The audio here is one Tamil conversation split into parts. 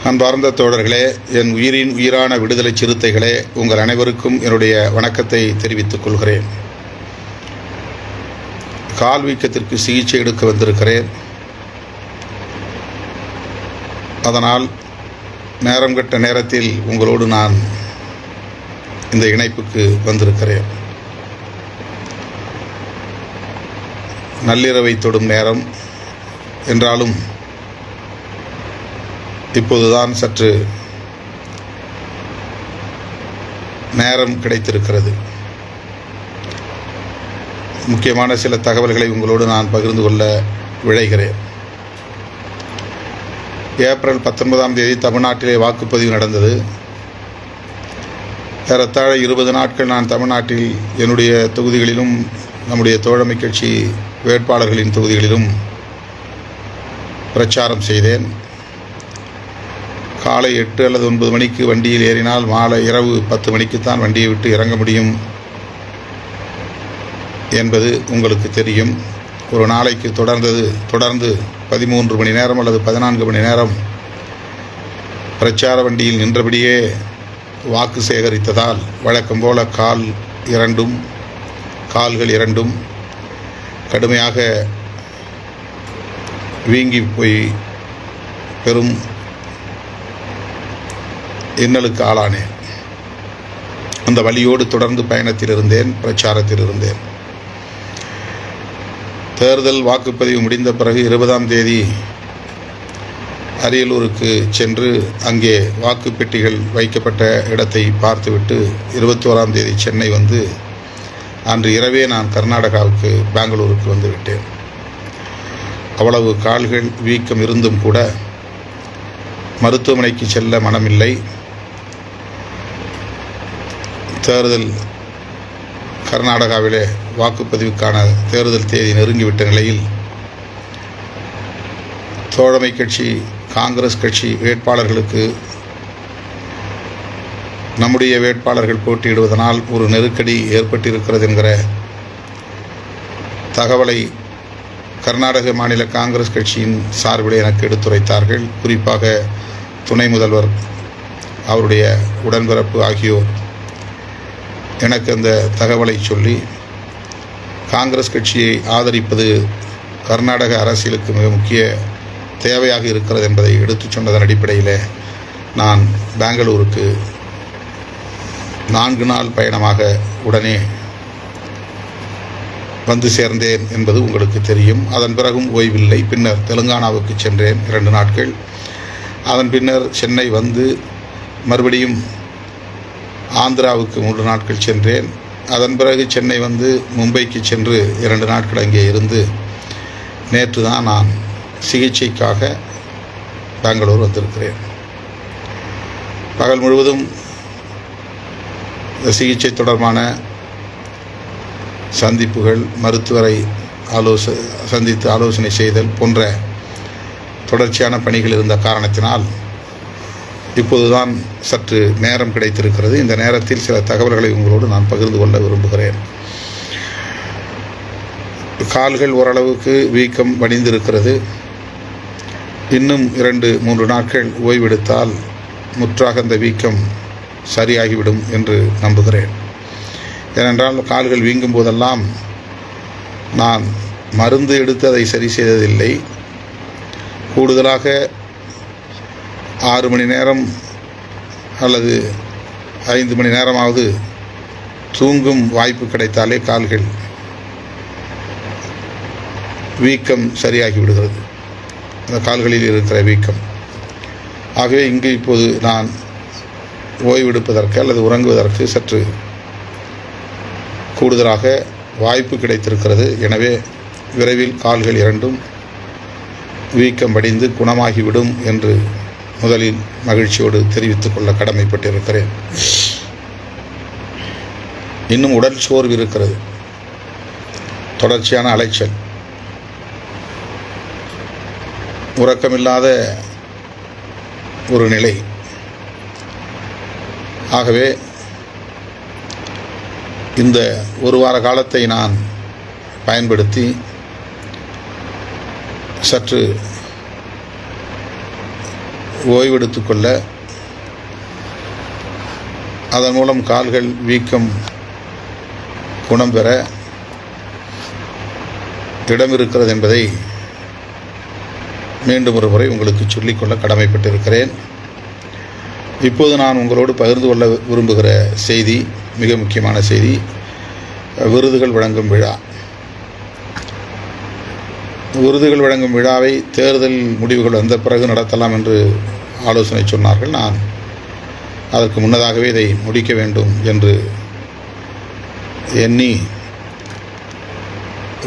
அன்பார்ந்த தோழர்களே, என் உயிரின் உயிரான விடுதலை சிறுத்தைகளே, உங்கள் அனைவருக்கும் என்னுடைய வணக்கத்தை தெரிவித்துக் கொள்கிறேன். கால் வீக்கத்திற்கு சிகிச்சை எடுக்க வந்திருக்கிறேன். அதனால் நேரம் கட்ட நேரத்தில் உங்களோடு நான் இந்த இணைப்புக்கு வந்திருக்கிறேன். நள்ளிரவை தொடும் நேரம் என்றாலும் இப்போதுதான் சற்று நேரம் கிடைத்திருக்கிறது. முக்கியமான சில தகவல்களை உங்களோடு நான் பகிர்ந்து கொள்ள விழைகிறேன். ஏப்ரல் 19ஆம் தேதி தமிழ்நாட்டிலே வாக்குப்பதிவு நடந்தது. ஏறத்தாழ 20 நாட்கள் நான் தமிழ்நாட்டில் என்னுடைய தொகுதிகளிலும் நம்முடைய தோழமை கட்சி வேட்பாளர்களின் தொகுதிகளிலும் பிரச்சாரம் செய்தேன். காலை 8 அல்லது 9 மணிக்கு வண்டியில் ஏறினால் இரவு 10 மணிக்குத்தான் வண்டியை விட்டு இறங்க முடியும் என்பது உங்களுக்கு தெரியும். ஒரு நாளைக்கு தொடர்ந்து 13 மணி நேரம் அல்லது 14 மணி நேரம் பிரச்சார வண்டியில் நின்றபடியே வாக்கு சேகரித்ததால் வழக்கம் போல கால்கள் இரண்டும் கடுமையாக வீங்கி போய் பெரும் இன்னலுக்கு ஆளானேன். அந்த வழியோடு தொடர்ந்து பயணத்தில் இருந்தேன், பிரச்சாரத்தில் இருந்தேன். தேர்தல் வாக்குப்பதிவு முடிந்த பிறகு 20ஆம் தேதி அரியலூருக்கு சென்று அங்கே வாக்குப்பெட்டிகள் வைக்கப்பட்ட இடத்தை பார்த்துவிட்டு 21ஆம் தேதி சென்னை வந்து அன்று இரவே நான் கர்நாடகாவுக்கு பெங்களூருக்கு வந்துவிட்டேன். அவ்வளவு கால்கள் வீக்கம் இருந்தும் கூட மருத்துவமனைக்கு செல்ல மனமில்லை. கர்நாடகாவிலே வாக்குப்பதிவுக்கான தேர்தல் தேதி நெருங்கிவிட்ட நிலையில் தோழமை கட்சி, காங்கிரஸ் கட்சி வேட்பாளர்களுக்கு நம்முடைய வேட்பாளர்கள் போட்டியிடுவதனால் ஒரு நெருக்கடி ஏற்பட்டிருக்கிறது என்கிற தகவலை கர்நாடக மாநில காங்கிரஸ் கட்சியின் சார்பில் எனக்கு எடுத்துரைத்தார்கள். குறிப்பாக துணை முதல்வர், அவருடைய உடன்பிறப்பு ஆகியோர் எனக்கு அந்த தகவலை சொல்லி, காங்கிரஸ் கட்சியை ஆதரிப்பது கர்நாடக அரசியலுக்கு மிக முக்கிய தேவையாக இருக்கிறது என்பதை எடுத்துச் சொன்னதன் அடிப்படையில் நான் பெங்களூருக்கு 4 நாள் பயணமாக உடனே வந்து சேர்ந்தேன் என்பது உங்களுக்கு தெரியும். அதன் பிறகும் ஓய்வில்லை. பின்னர் தெலுங்கானாவுக்கு சென்றேன் 2 நாட்கள். அதன் பின்னர் சென்னை வந்து மறுபடியும் ஆந்திராவுக்கு 3 நாட்கள் சென்றேன். அதன் பிறகு சென்னை வந்து மும்பைக்கு சென்று 2 நாட்கள் அங்கே இருந்து நேற்று தான் நான் சிகிச்சைக்காக பெங்களூர் வந்திருக்கிறேன். பகல் முழுவதும் இந்த சிகிச்சை தொடர்பான சந்திப்புகள், மருத்துவரை சந்தித்து ஆலோசனை செய்தல் போன்ற தொடர்ச்சியான பணிகள் இருந்த காரணத்தினால் இப்போதுதான் சற்று நேரம் கிடைத்திருக்கிறது. இந்த நேரத்தில் சில தகவல்களை உங்களோடு நான் பகிர்ந்து கொள்ள விரும்புகிறேன். கால்கள் ஓரளவுக்கு வீக்கம் வடிந்திருக்கிறது. இன்னும் 2-3 நாட்கள் ஓய்வெடுத்தால் முற்றாக அந்த வீக்கம் சரியாகிவிடும் என்று நம்புகிறேன். ஏனென்றால் கால்கள் வீங்கும் போதெல்லாம் நான் மருந்து எடுத்து அதை சரி செய்ததில்லை. கூடுதலாக 6 மணி நேரம் அல்லது 5 மணி நேரமாவது தூங்கும் வாய்ப்பு கிடைத்தாலே கால்கள் வீக்கம் சரியாகி விடுகிறது, அந்த கால்களில் இருக்கிற வீக்கம். ஆகவே இங்கு இப்போது நான் ஓய்வெடுப்பதற்கு அல்லது உறங்குவதற்கு சற்று கூடுதலாக வாய்ப்பு கிடைத்திருக்கிறது. எனவே விரைவில் கால்கள் இரண்டும் வீக்கம் வடிந்து குணமாகிவிடும் என்று முதலில் மகிழ்ச்சியோடு தெரிவித்துக் கொள்ள கடமைப்பட்டிருக்கிறேன். இன்னும் உடல் சோர்வு இருக்கிறது, தொடர்ச்சியான அலைச்சல், உறக்கமில்லாத ஒரு நிலை. ஆகவே இந்த 1 வார காலத்தை நான் பயன்படுத்தி சற்று ஓய்வெடுத்துக்கொள்ள, அதன் மூலம் கால்கள் வீக்கம் குணம் பெற இடம் இருக்கிறது என்பதை மீண்டும் ஒரு முறை உங்களுக்கு சொல்லிக்கொள்ள கடமைப்பட்டிருக்கிறேன். இப்போது நான் உங்களோடு பகிர்ந்து கொள்ள விரும்புகிற செய்தி மிக முக்கியமான செய்தி. விருதுகள் வழங்கும் விழா. விருதுகள் வழங்கும் விழாவை தேர்தல் முடிவுகள் வந்த பிறகு நடத்தலாம் என்று ஆலோசனை சொன்னார்கள். நான் அதற்கு முன்னதாகவே இதை முடிக்க வேண்டும் என்று எண்ணி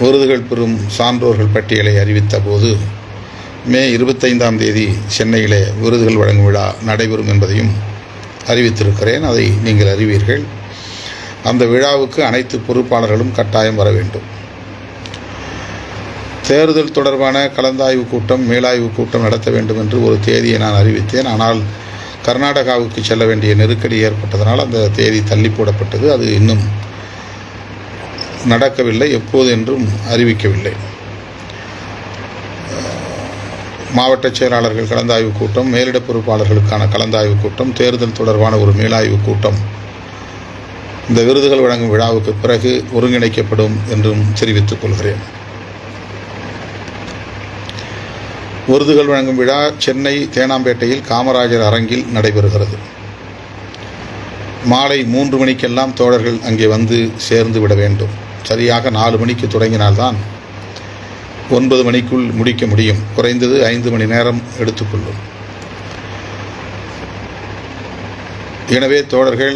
விருதுகள் பெறும் சான்றோர்கள் பட்டியலை அறிவித்த போது மே 25ஆம் தேதி சென்னையிலே விருதுகள் வழங்கும் விழா நடைபெறும் என்பதையும் அறிவித்திருக்கிறேன். அதை நீங்கள் அறிவீர்கள். அந்த விழாவுக்கு அனைத்து பொறுப்பாளர்களும் கட்டாயம் வர வேண்டும். தேர்தல் தொடர்பான கலந்தாய்வு கூட்டம், மேலாய்வு கூட்டம் நடத்த வேண்டும் என்று ஒரு தேதியை நான் அறிவித்தேன். ஆனால் கர்நாடகாவுக்கு செல்ல வேண்டிய நெருக்கடி ஏற்பட்டதனால் அந்த தேதி தள்ளி போடப்பட்டது. அது இன்னும் நடக்கவில்லை, எப்போது என்றும் அறிவிக்கவில்லை. மாவட்ட செயலாளர்கள் கலந்தாய்வு கூட்டம், மேலிட பொறுப்பாளர்களுக்கான கலந்தாய்வு கூட்டம், தேர்தல் தொடர்பான ஒரு மேலாய்வு கூட்டம் இந்த விருதுகள் வழங்கும் விழாவுக்கு பிறகு ஒருங்கிணைக்கப்படும் என்றும் தெரிவித்துக் கொள்கிறேன். விருதுகள் வழங்கும் விழா சென்னை தேனாம்பேட்டையில் காமராஜர் அரங்கில் நடைபெறுகிறது. மாலை 3 மணிக்கெல்லாம் தோழர்கள் அங்கே வந்து சேர்ந்து விட வேண்டும். சரியாக 4 மணிக்கு தொடங்கினால்தான் 9 மணிக்குள் முடிக்க முடியும். குறைந்தது 5 மணி நேரம் எடுத்துக்கொள்ளும். எனவே தோழர்கள்